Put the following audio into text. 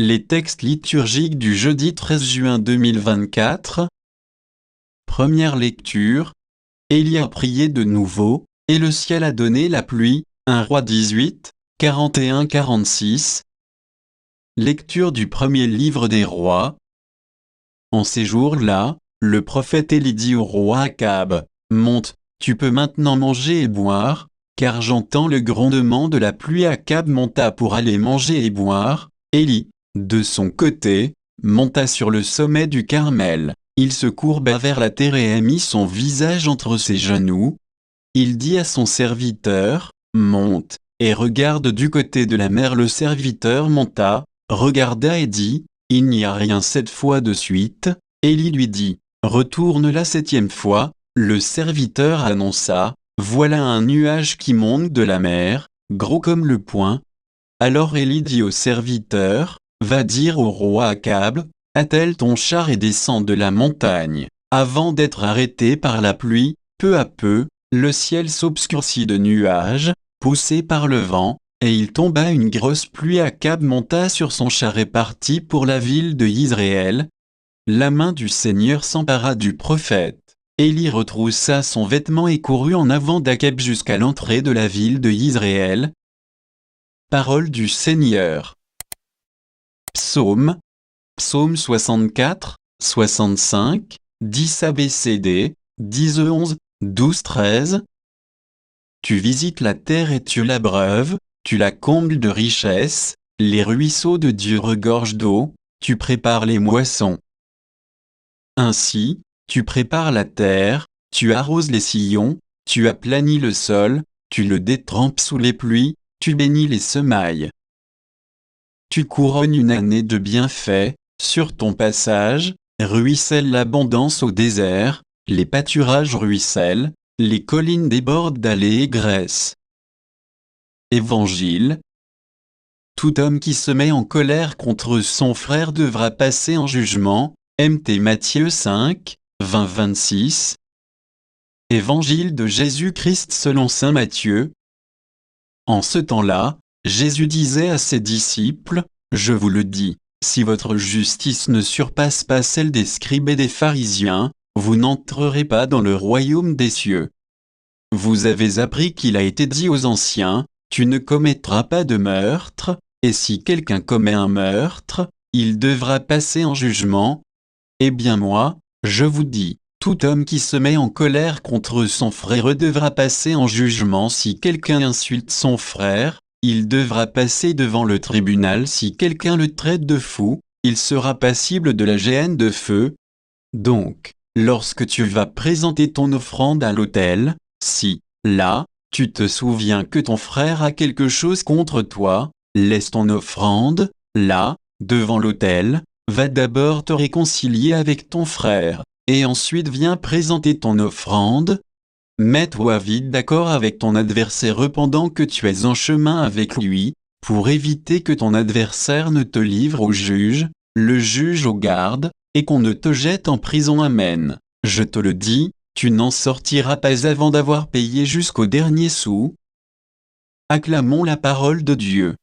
Les textes liturgiques du jeudi 13 juin 2024. Première lecture. Élie a prié de nouveau, et le ciel a donné la pluie. 1 Rois 18, 41-46. Lecture du premier livre des rois. En ces jours-là, le prophète Élie dit au roi Akab, « Monte, tu peux maintenant manger et boire, car j'entends le grondement de la pluie. » Akab monta pour aller manger et boire. Élie, de son côté, monta sur le sommet du Carmel. Il se courba vers la terre et mit son visage entre ses genoux. Il dit à son serviteur, « Monte, et regarde du côté de la mer. » Le serviteur monta, regarda et dit, « Il n'y a rien 7 fois de suite. » Élie lui dit, « Retourne la 7e fois. » Le serviteur annonça, « Voilà un nuage qui monte de la mer, gros comme le poing. » Alors Élie dit au serviteur, « Va dire au roi Akab, attelle ton char et descends de la montagne. » Avant d'être arrêté par la pluie, peu à peu, le ciel s'obscurcit de nuages, poussé par le vent, et il tomba une grosse pluie. Akab monta sur son char et partit pour la ville de Yizréel. La main du Seigneur s'empara du prophète. Élie retroussa son vêtement et courut en avant d'Akab jusqu'à l'entrée de la ville de Yizréel. Parole du Seigneur. Psaume. Psaume 64, 65, 10 ABCD, 10 11, 12 13. Tu visites la terre et tu l'abreuves, tu la combles de richesses, les ruisseaux de Dieu regorgent d'eau, tu prépares les moissons. Ainsi, tu prépares la terre, tu arroses les sillons, tu aplanis le sol, tu le détrempes sous les pluies, tu bénis les semailles. Tu couronnes une année de bienfaits, sur ton passage, ruisselle l'abondance au désert, les pâturages ruissellent, les collines débordent d'allées et graissent. Évangile. Tout homme qui se met en colère contre son frère devra passer en jugement. Mt Matthieu 5, 20-26. Évangile de Jésus-Christ selon saint Matthieu. En ce temps-là, Jésus disait à ses disciples, « Je vous le dis, si votre justice ne surpasse pas celle des scribes et des pharisiens, vous n'entrerez pas dans le royaume des cieux. Vous avez appris qu'il a été dit aux anciens, « Tu ne commettras pas de meurtre, et si quelqu'un commet un meurtre, il devra passer en jugement. » Eh bien moi, je vous dis, tout homme qui se met en colère contre son frère devra passer en jugement. Si quelqu'un insulte son frère, il devra passer devant le tribunal. Si quelqu'un le traite de fou, il sera passible de la géhenne de feu. Donc, lorsque tu vas présenter ton offrande à l'autel, si, là, tu te souviens que ton frère a quelque chose contre toi, laisse ton offrande, là, devant l'autel, va d'abord te réconcilier avec ton frère, et ensuite viens présenter ton offrande. Mets-toi vite d'accord avec ton adversaire pendant que tu es en chemin avec lui, pour éviter que ton adversaire ne te livre au juge, le juge aux gardes, et qu'on ne te jette en prison. Amen. Je te le dis, tu n'en sortiras pas avant d'avoir payé jusqu'au dernier sou. Acclamons la parole de Dieu.